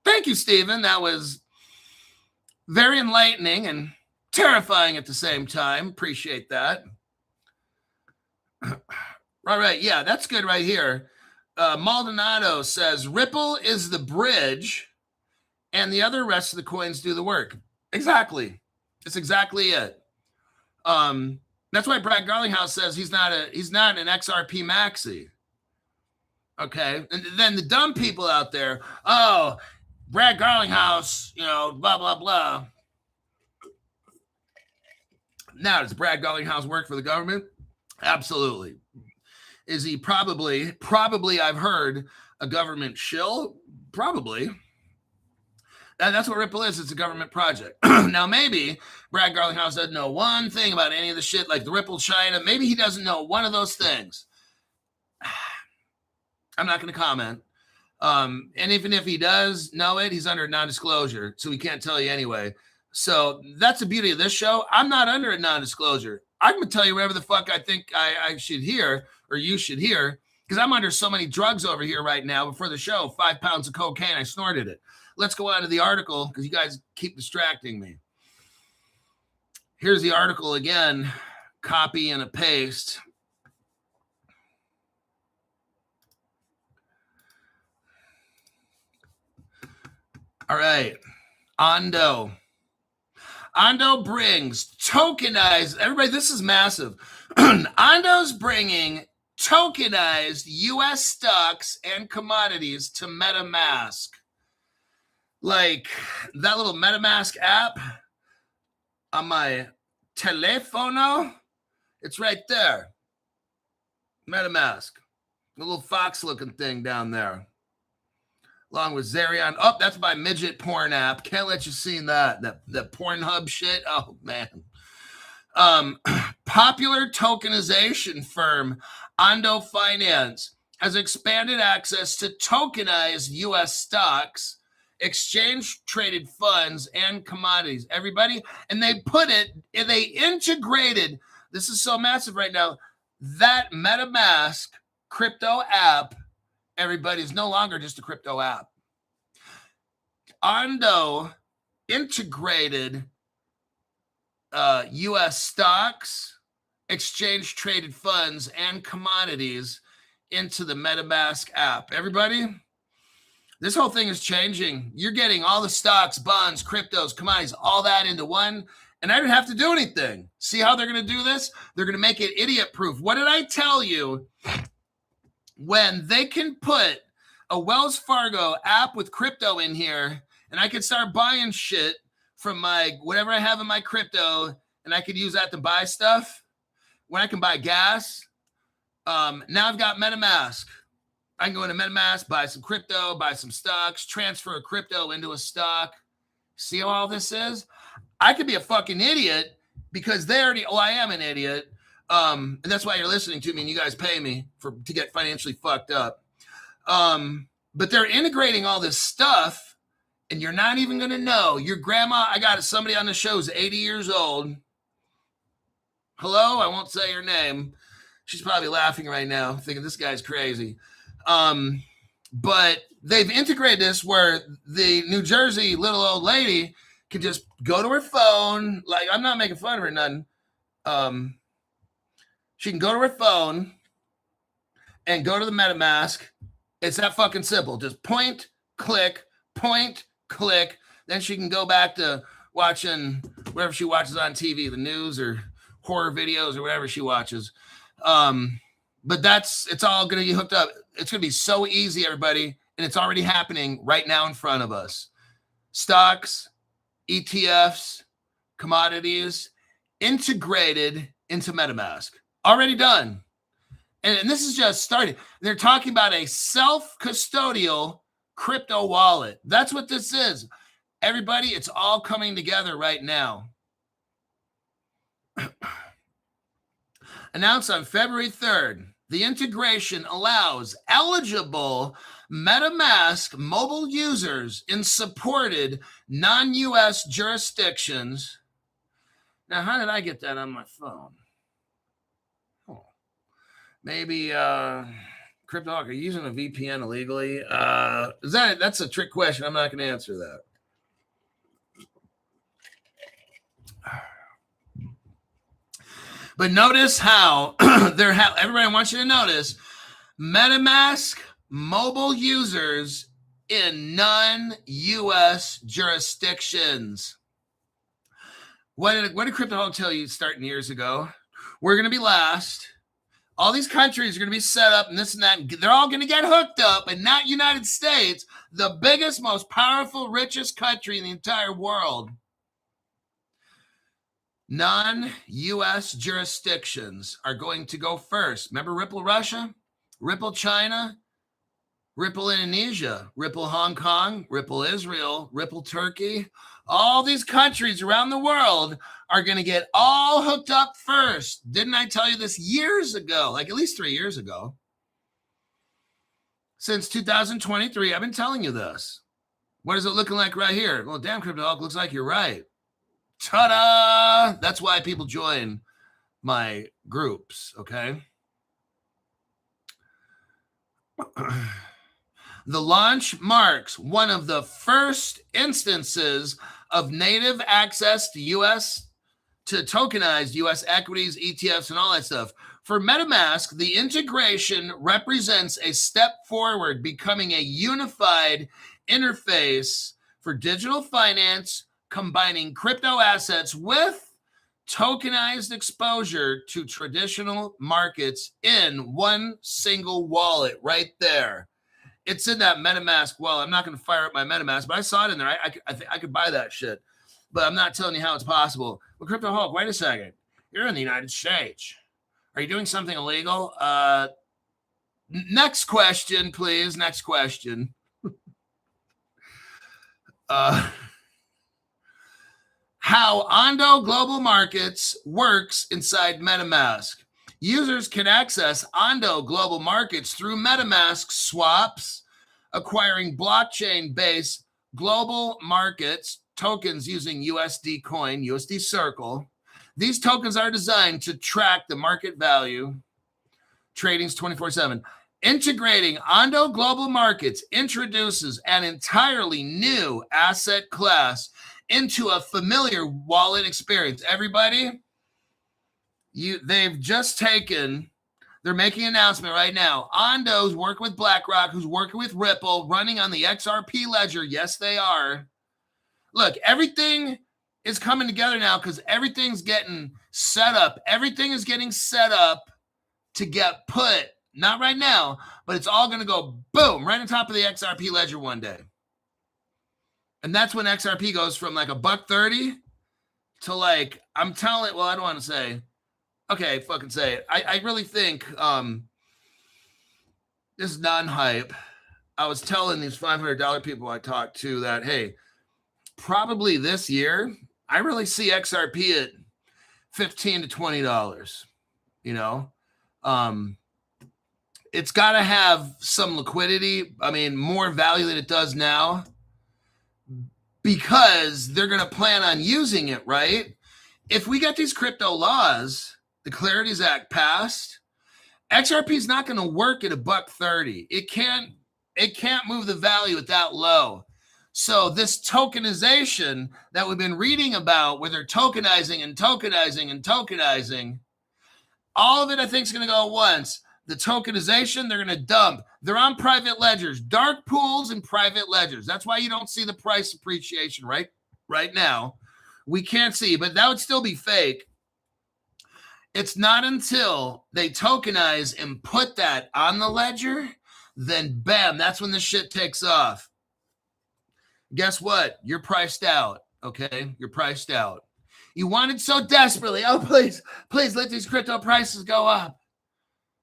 Speaker 1: thank you, Stephen. That was very enlightening and terrifying at the same time. Appreciate that. All right. Yeah, that's good right here. Maldonado says Ripple is the bridge and the other rest of the coins do the work. Exactly. That's exactly it. That's why Brad Garlinghouse says he's not an XRP maxi. Okay. And then the dumb people out there, oh, Brad Garlinghouse, blah, blah, blah. Now, does Brad Garlinghouse work for the government? Absolutely. Is he probably I've heard a government shill? Probably. That's what Ripple is. It's a government project. Now, maybe Brad Garlinghouse doesn't know one thing about any of the shit like the Ripple China. Maybe he doesn't know one of those things. I'm not going to comment. And even if he does know it, he's under non-disclosure, so he can't tell you anyway. So that's the beauty of this show. I'm not under a non-disclosure. I'm going to tell you whatever the fuck I think I should hear or you should hear because I'm under so many drugs over here right now. Before the show, 5 pounds of cocaine, I snorted it. Let's go on to the article because you guys keep distracting me. Here's the article again, copy and a paste. All right, Ando. Ando brings tokenized, everybody, this is massive. Ando's bringing tokenized U.S. stocks and commodities to MetaMask. Like that little MetaMask app on my telefono, it's right there. MetaMask, the little fox looking thing down there. Along with Zerion. Oh, that's my midget porn app. Can't let you see that Pornhub shit. Oh, man. Popular tokenization firm Ando Finance has expanded access to tokenized U.S. stocks, exchange-traded funds, and commodities. Everybody, and they integrated, this is so massive right now, that MetaMask crypto app, everybody, is no longer just a crypto app. Ando integrated U.S. stocks, exchange traded funds, and commodities into the MetaMask app. Everybody, this whole thing is changing. You're getting all the stocks, bonds, cryptos, commodities, all that into one, and I didn't have to do anything. See how they're going to do this? They're going to make it idiot-proof. What did I tell you? When they can put a Wells Fargo app with crypto in here, and I can start buying shit from my whatever I have in my crypto, and I could use that to buy stuff. When I can buy gas, now I've got MetaMask. I can go into MetaMask, buy some crypto, buy some stocks, transfer a crypto into a stock. See how all this is? I could be a fucking idiot because they already, I am an idiot. And that's why you're listening to me and you guys pay me to get financially fucked up. But they're integrating all this stuff and you're not even going to know. Your grandma, I got somebody on the show who's 80 years old. Hello, I won't say her name. She's probably laughing right now, thinking this guy's crazy. But they've integrated this where the New Jersey little old lady can just go to her phone. Like, I'm not making fun of her or nothing. She can go to her phone and go to the MetaMask. It's that fucking simple. Just point, click. Then she can go back to watching whatever she watches on TV, the news or horror videos or whatever she watches. But it's all going to get hooked up. It's going to be so easy, everybody. And it's already happening right now in front of us. Stocks, ETFs, commodities, integrated into MetaMask. Already done. And this is just starting. They're talking about a self-custodial crypto wallet. That's what this is. Everybody, it's all coming together right now. Announced on February 3rd, the integration allows eligible MetaMask mobile users in supported non-U.S. jurisdictions. Now, how did I get that on my phone? Oh, maybe Crypto, are you using a VPN illegally? That's a trick question. I'm not going to answer that. But notice how everybody wants you to notice MetaMask mobile users in non-U.S. jurisdictions. What did CryptoHawk tell you starting years ago? We're going to be last. All these countries are going to be set up and this and that. And they're all going to get hooked up, and not United States, the biggest, most powerful, richest country in the entire world. Non-U.S. jurisdictions are going to go first. Remember Ripple Russia, Ripple China, Ripple Indonesia, Ripple Hong Kong, Ripple Israel, Ripple Turkey. All these countries around the world are going to get all hooked up first. Didn't I tell you this years ago? Like at least 3 years ago. Since 2023, I've been telling you this. What is it looking like right here? Well, damn, CryptoHawk, looks like you're right. Ta-da! That's why people join my groups, okay? The launch marks one of the first instances of native access to tokenized U.S. equities, ETFs, and all that stuff. For MetaMask, the integration represents a step forward, becoming a unified interface for digital finance, combining crypto assets with tokenized exposure to traditional markets in one single wallet right there. It's in that MetaMask wallet. I'm not going to fire up my MetaMask, but I saw it in there. I could buy that shit, but I'm not telling you how it's possible. Well, CryptoHawk, wait a second. You're in the United States. Are you doing something illegal? Next question, please. Next question. How Ando Global Markets works inside MetaMask. Users can access Ando Global Markets through MetaMask swaps, acquiring blockchain-based global markets tokens using USD Coin, USD Circle. These tokens are designed to track the market value. Trading's 24/7. Integrating Ando Global Markets introduces an entirely new asset class into a familiar wallet experience. Everybody, they've just taken, they're making an announcement right now. Ando's working with BlackRock, who's working with Ripple, running on the XRP ledger. Yes, they are. Look, everything is coming together now because everything's getting set up. Everything is getting set up to get put, not right now, but it's all going to go boom, right on top of the XRP ledger one day. And that's when XRP goes from like $1.30 to like, I'm telling, well, I don't want to say, okay, fucking say it. I really think this is non-hype. I was telling these $500 people I talked to that, hey, probably this year, I really see XRP at $15 to $20, you know? It's got to have some liquidity. I mean, more value than it does now because they're going to plan on using it, right? If we get these crypto laws, the Clarities Act passed, XRP is not going to work at $1.30. It can't move the value at that low. So this tokenization that we've been reading about, where they're tokenizing and tokenizing and tokenizing, all of it I think is going to go at once. The tokenization, they're going to dump. They're on private ledgers, dark pools and private ledgers. That's why you don't see the price appreciation right now. We can't see, but that would still be fake. It's not until they tokenize and put that on the ledger, then bam, that's when the shit takes off. Guess what? You're priced out, okay? You're priced out. You wanted so desperately, oh, please let these crypto prices go up.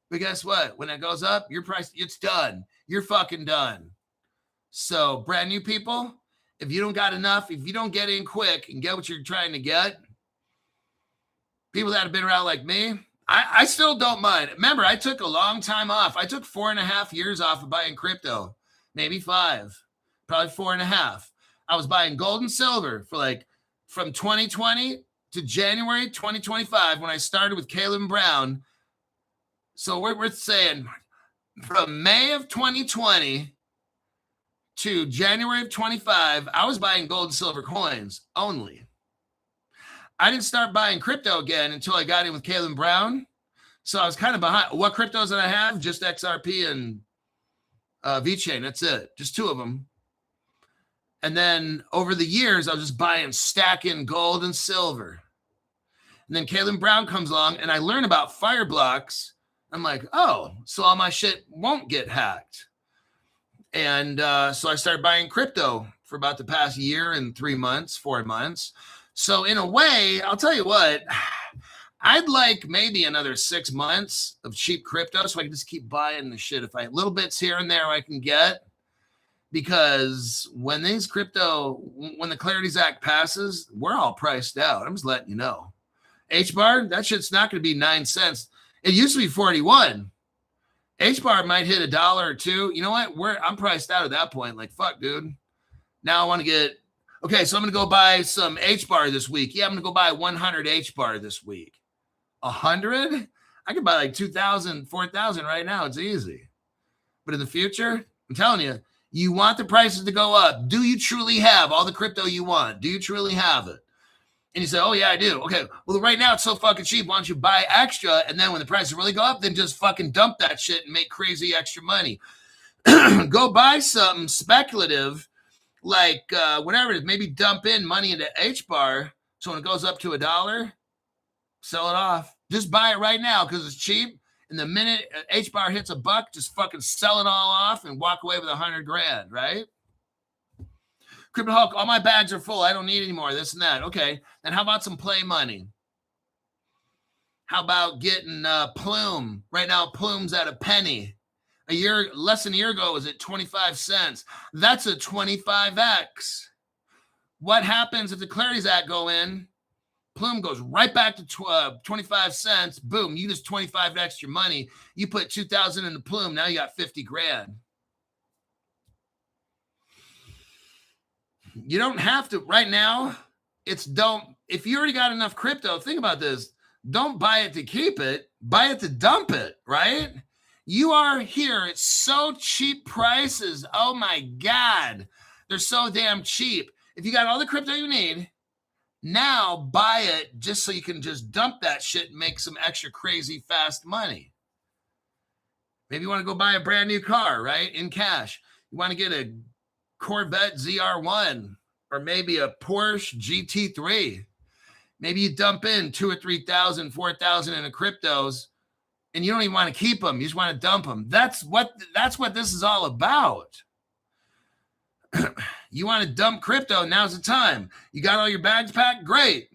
Speaker 1: But guess what? When it goes up, your price, it's done. You're fucking done. So brand new people, if you don't got enough, if you don't get in quick and get what you're trying to get, people that have been around like me, I still don't mind. Remember, I took a long time off. I took 4.5 years off of buying crypto, maybe 5, probably 4.5. I was buying gold and silver for like from 2020 to January 2025 when I started with Caleb Brown. So we're saying from May of 2020 to January of 25, I was buying gold and silver coins only. I didn't start buying crypto again until I got in with Caleb Brown. So I was kind of behind. What cryptos did I have? Just XRP and VeChain. That's it. Just 2 of them. And then over the years, I was just buying, stacking gold and silver. And then Caleb Brown comes along and I learn about fire blocks. I'm like, oh, so all my shit won't get hacked. And so I started buying crypto for about the past year and 3 months, 4 months. So in a way, I'll tell you what, I'd like maybe another 6 months of cheap crypto so I can just keep buying the shit. If I little bits here and there I can get, because when these crypto, when the Clarities Act passes, we're all priced out. I'm just letting you know. HBAR, that shit's not going to be 9 cents. It used to be 41. HBAR might hit $1 or $2. You know what? I'm priced out at that point. Like, fuck, dude. Now I want to get, okay, so I'm going to go buy some HBAR this week. Yeah, I'm going to go buy 100 HBAR this week. 100? I could buy like 2,000, 4,000 right now. It's easy. But in the future, I'm telling you, you want the prices to go up. Do you truly have all the crypto you want? Do you truly have it? And you say, oh, yeah, I do. Okay, well, right now it's so fucking cheap. Why don't you buy extra? And then when the prices really go up, then just fucking dump that shit and make crazy extra money. Go buy something speculative, like whatever it is. Maybe dump in money into HBAR. So when it goes up to $1, sell it off. Just buy it right now because it's cheap. And the minute HBAR hits $1, just fucking sell it all off and walk away with $100,000, right? Crypto Hulk, all my bags are full. I don't need any more. This and that. Okay. Then how about some play money? How about getting Plume? Right now, Plume's at $0.01. Less than a year ago, it was at 25 cents. That's a 25x. What happens if the Clarities Act go in? Plume goes right back to 25 cents. Boom. You just 25 extra money. You put 2,000 into Plume. Now you got $50,000. You don't have to right now. If you already got enough crypto, think about this. Don't buy it to keep it, buy it to dump it, right? You are here. It's so cheap prices. Oh my God. They're so damn cheap. if you got all the crypto you need, now buy it just so you can just dump that shit and make some extra crazy fast money. Maybe you want to go buy a brand new car, right? In cash. You want to get a Corvette ZR1 or maybe a Porsche GT3. Maybe you dump in 2,000 or 3,000, 4,000 in the cryptos, and you don't even want to keep them. You just want to dump them. That's what this is all about. You want to dump crypto, now's the time. You got all your bags packed? Great.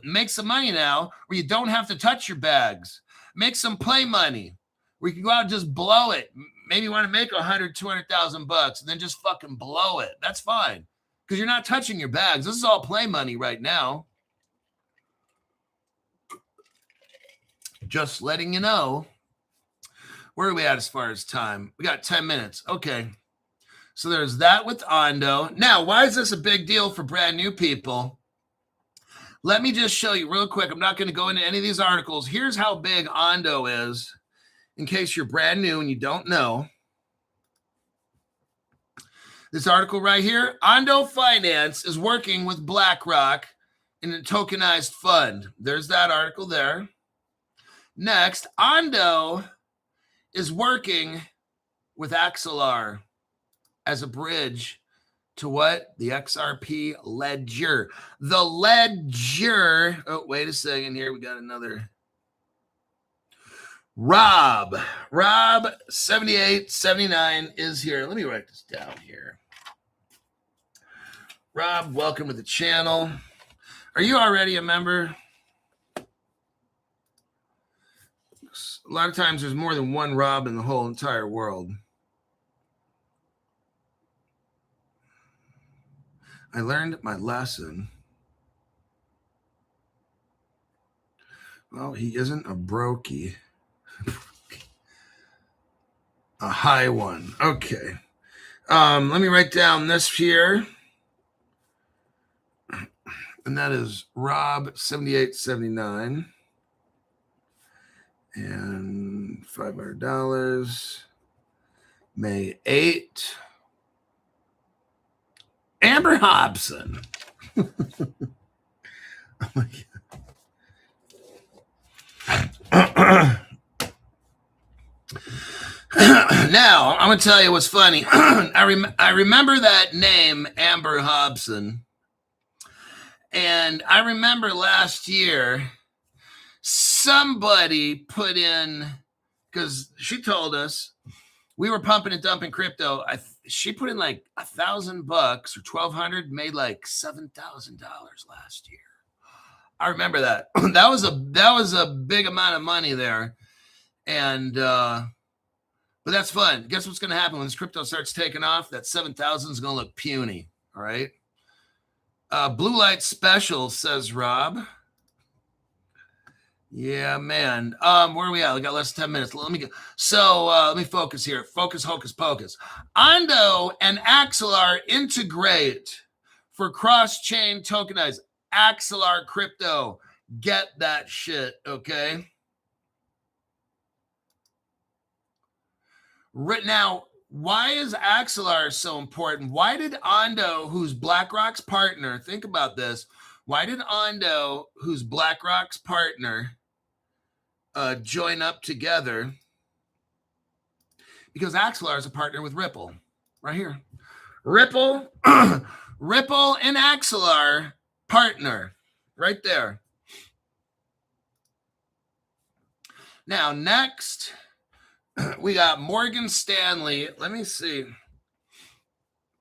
Speaker 1: Make some money now where you don't have to touch your bags. Make some play money where you can go out and just blow it. Maybe you want to make 100, 200,000 bucks and then just fucking blow it. That's fine because you're not touching your bags. This is all play money right now. Just letting you know. Where are we at as far as time? We got 10 minutes. Okay. So there's that with Ando. Now, why is this a big deal for brand new people? Let me just show you real quick. I'm not going to go into any of these articles. Here's how big Ando is in case you're brand new and you don't know. This article right here, Ando Finance is working with BlackRock in a tokenized fund. There's that article there. Next, Ando is working with XLR as a bridge to what? The XRP ledger. The ledger. Oh, wait a second here. We got another. Rob 7879 is here. Let me write this down here. Rob, welcome to the channel. Are you already a member? A lot of times there's more than one Rob in the whole entire world. I learned my lesson. Well, he isn't a brokey. A high one. Okay. Let me write down this here. And that is Rob 7879. And $500. May 8. Amber Hobson. Oh my God. Now, I'm going to tell you what's funny. I remember that name, Amber Hobson. And I remember last year, somebody put in, because she told us, we were pumping and dumping crypto. She put in like $1,000 or $1,200, made like $7,000 last year. I remember that. That was a big amount of money there, and but that's fun. Guess what's going to happen when this crypto starts taking off? That 7,000 is going to look puny. All right. Blue light special, says Rob. Yeah, man. Where are we at? We got less than 10 minutes. Let me go. So let me focus here. Focus, hocus pocus. Ando and XLR integrate for cross-chain tokenized. XLR crypto. Get that shit, okay? Right now, why is XLR so important? Why did Ando, who's BlackRock's partner, think about this. Why did Ando, who's BlackRock's partner, join up together? Because XLR is a partner with Ripple, right here. Ripple, Ripple and XLR partner, right there. Now, next, we got Morgan Stanley. Let me see.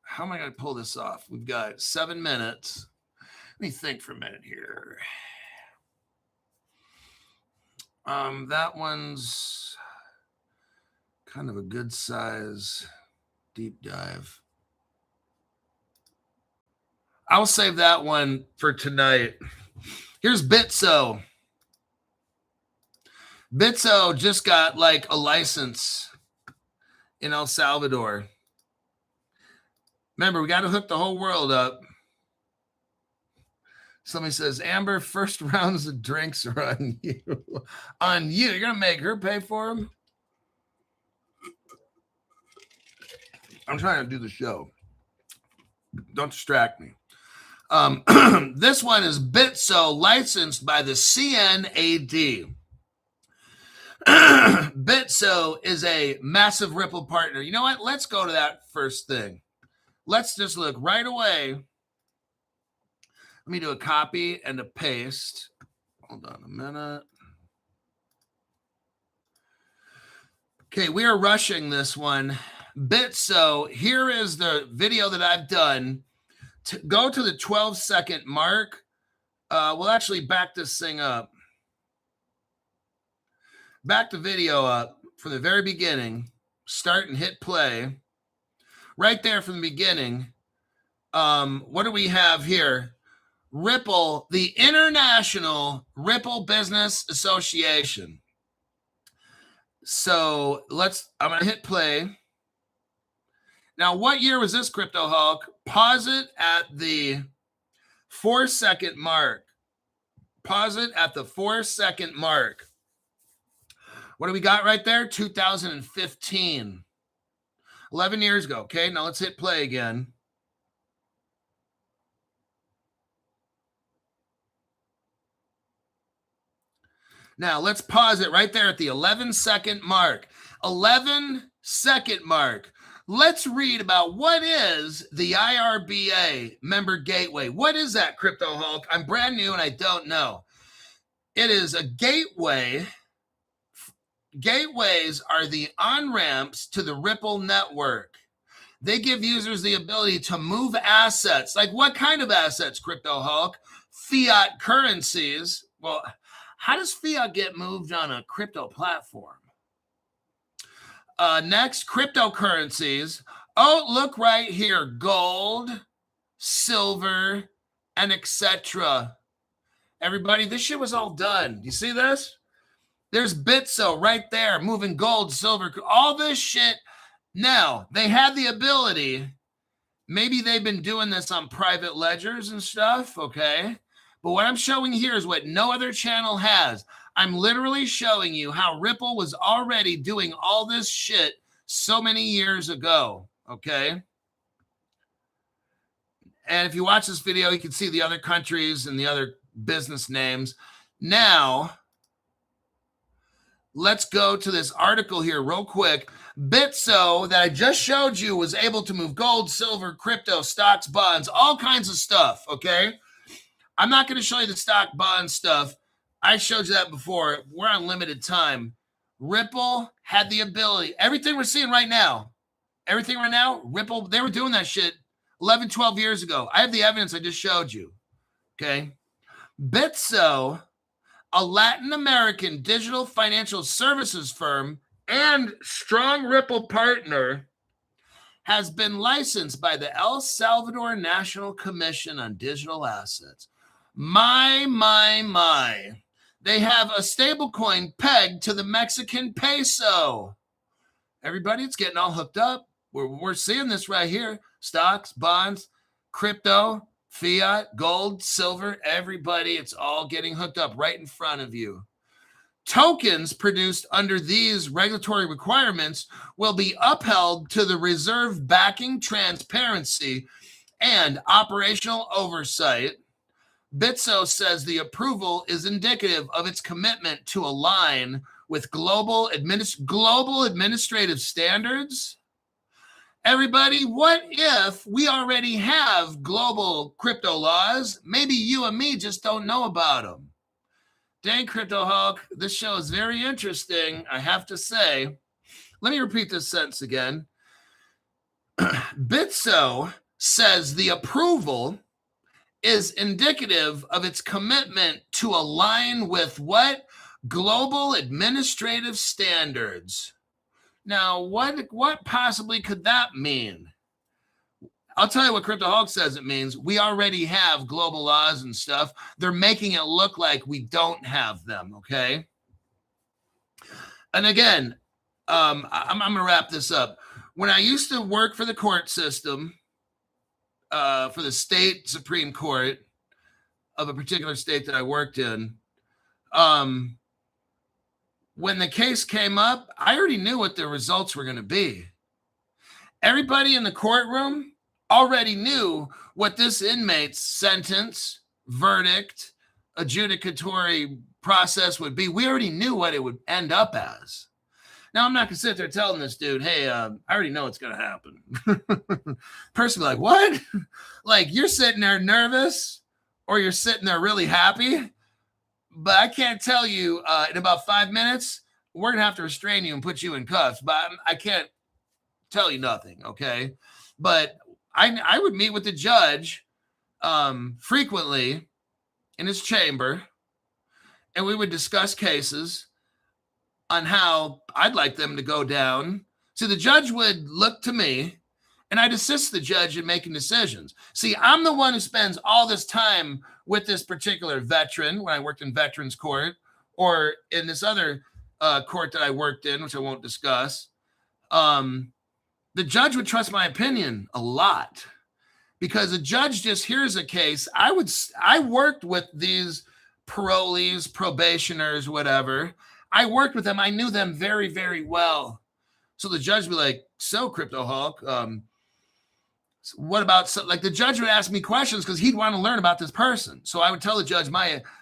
Speaker 1: How am I going to pull this off? We've got 7 minutes. Let me think for a minute here. That one's kind of a good size deep dive. I'll save that one for tonight. Here's Bitso. Bitso just got like a license in El Salvador. Remember, we got to hook the whole world up. Somebody says, Amber, first rounds of drinks are on you. On you. You're going to make her pay for them? I'm trying to do the show. Don't distract me. This one is Bitso, licensed by the CNAD. Bitso is a massive Ripple partner. You know what? Let's go to that first thing. Let's just look right away. Let me do a copy and a paste. Hold on a minute. Okay, we are rushing this one. Bitso, here is the video that I've done. Go to the 12-second mark. We'll actually back this thing up. Back the video up from the very beginning. Start and hit play. Right there from the beginning. What do we have here? Ripple, the International Ripple Business Association. So I'm going to hit play. Now, what year was this, Crypto Hulk? Pause it at the 4-second mark. Pause it at the 4-second mark. What do we got right there? 2015. 11 years ago. Okay, now let's hit play again. Now, let's pause it right there at the 11-second mark. 11-second mark. Let's read about what is the IRBA member gateway. What is that, Crypto Hulk? I'm brand new and I don't know. It is a gateway. Gateways are the on-ramps to the Ripple network. They give users the ability to move assets. Like what kind of assets, Crypto Hulk? Fiat currencies. Well, how does fiat get moved on a crypto platform? Next, cryptocurrencies. Oh, look right here. Gold, silver, and etc. Everybody, this shit was all done. You see this? There's Bitso right there, moving gold, silver, all this shit. Now, they had the ability. Maybe they've been doing this on private ledgers and stuff, okay? But what I'm showing here is what no other channel has. I'm literally showing you how Ripple was already doing all this shit so many years ago, okay? And if you watch this video, you can see the other countries and the other business names. Now, let's go to this article here real quick. Bitso, that I just showed you, was able to move gold, silver, crypto, stocks, bonds, all kinds of stuff, okay? I'm not going to show you the stock bond stuff. I showed you that before. We're on limited time. Ripple had the ability. Everything we're seeing right now, Ripple, they were doing that shit 11, 12 years ago. I have the evidence I just showed you, okay? Bitso, a Latin American digital financial services firm and strong Ripple partner, has been licensed by the El Salvador National Commission on Digital Assets. My. They have a stablecoin pegged to the Mexican peso. Everybody, it's getting all hooked up. We're seeing this right here. Stocks, bonds, crypto, fiat, gold, silver, everybody, it's all getting hooked up right in front of you. Tokens produced under these regulatory requirements will be upheld to the reserve backing transparency and operational oversight. Bitso says the approval is indicative of its commitment to align with global administrative standards. Everybody, what if we already have global crypto laws? Maybe you and me just don't know about them. Dang, Crypto Hulk, this show is very interesting, I have to say. Let me repeat this sentence again. Bitso says the approval is indicative of its commitment to align with what? Global administrative standards. Now, what possibly could that mean? I'll tell you what Crypto Hulk says it means. We already have global laws and stuff. They're making it look like we don't have them, okay? And again, I'm going to wrap this up. When I used to work for the court system, for the state Supreme Court of a particular state that I worked in, when the case came up, I already knew what the results were going to be. Everybody in the courtroom already knew what this inmate's sentence, verdict, adjudicatory process would be. We already knew what it would end up as. Now, I'm not going to sit there telling this dude, hey, I already know what's going to happen. Person be like, what? Like, you're sitting there nervous or you're sitting there really happy, but I can't tell you in about 5 minutes, we're going to have to restrain you and put you in cuffs, but I can't tell you nothing, okay? But I would meet with the judge frequently in his chamber, and we would discuss cases on how I'd like them to go down. So the judge would look to me, and I'd assist the judge in making decisions. See, I'm the one who spends all this time with this particular veteran when I worked in veterans court or in this other court that I worked in, which I won't discuss. The judge would trust my opinion a lot because a judge just hears a case. I worked with these parolees, probationers, whatever. I worked with them. I knew them very, very well. So the judge would be like, so Crypto Hulk, what about, like the judge would ask me questions because he'd want to learn about this person. So I would tell the judge,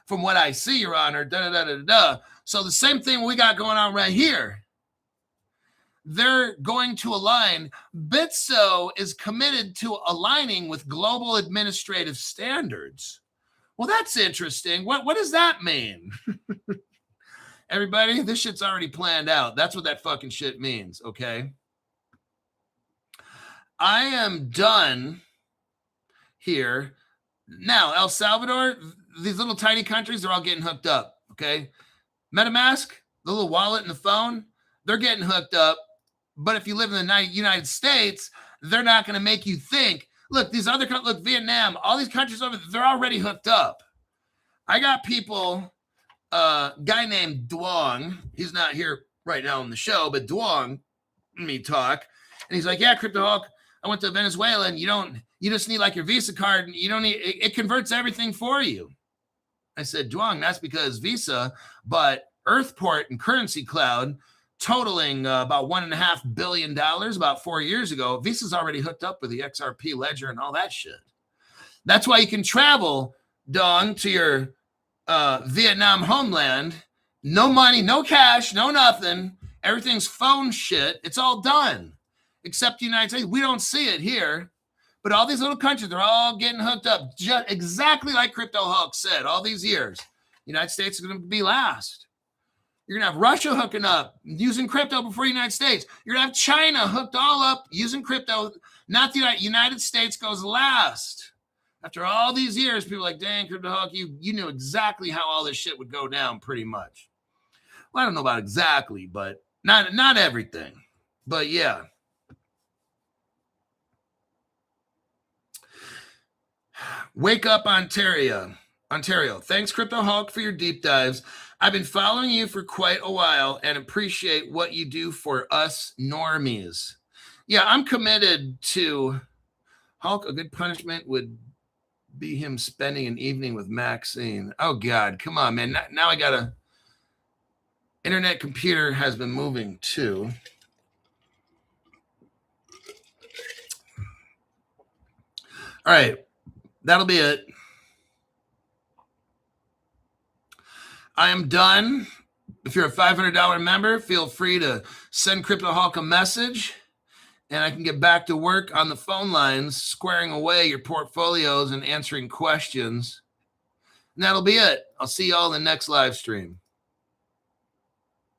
Speaker 1: from what I see, Your Honor, da-da-da-da-da. So the same thing we got going on right here. They're going to align. Bitso is committed to aligning with global administrative standards. Well, that's interesting. What does that mean? Everybody, this shit's already planned out. That's what that fucking shit means, okay? I am done here. Now, El Salvador, these little tiny countries, they're all getting hooked up, okay? MetaMask, the little wallet and the phone, they're getting hooked up. But if you live in the United States, they're not going to make you think, look, these other countries, look, Vietnam, all these countries over there, they're already hooked up. I got people... guy named Duong, he's not here right now on the show, but Duong, me talk, and he's like, yeah, Crypto Hulk, I went to Venezuela, and you just need like your Visa card, and you don't need, it converts everything for you. I said, Duong, that's because Visa bought Earthport and Currency Cloud, totaling about $1.5 billion about 4 years ago. Visa's already hooked up with the XRP ledger and all that shit. That's why you can travel, Duong, to your Vietnam homeland, no money, no cash, no nothing. Everything's phone shit. It's all done, except the United States. We don't see it here, but all these little countries, they're all getting hooked up, just exactly like Crypto Hulk said all these years. The United States is going to be last. You're going to have Russia hooking up, using crypto before the United States. You're going to have China hooked all up, using crypto. Not the United States goes last. After all these years, people are like, dang, Crypto Hulk, you knew exactly how all this shit would go down pretty much. Well, I don't know about exactly, but not everything. But yeah. Wake up, Ontario. Thanks, Crypto Hulk, for your deep dives. I've been following you for quite a while and appreciate what you do for us normies. Yeah, I'm committed to Hulk. A good punishment would be him spending an evening with Maxine. Oh God, come on, man. Now I gotta, internet computer has been moving too. All right, that'll be it. I am done. If you're a $500 member, feel free to send Crypto Hulk a message, and I can get back to work on the phone lines, squaring away your portfolios and answering questions. And that'll be it. I'll see y'all in the next live stream.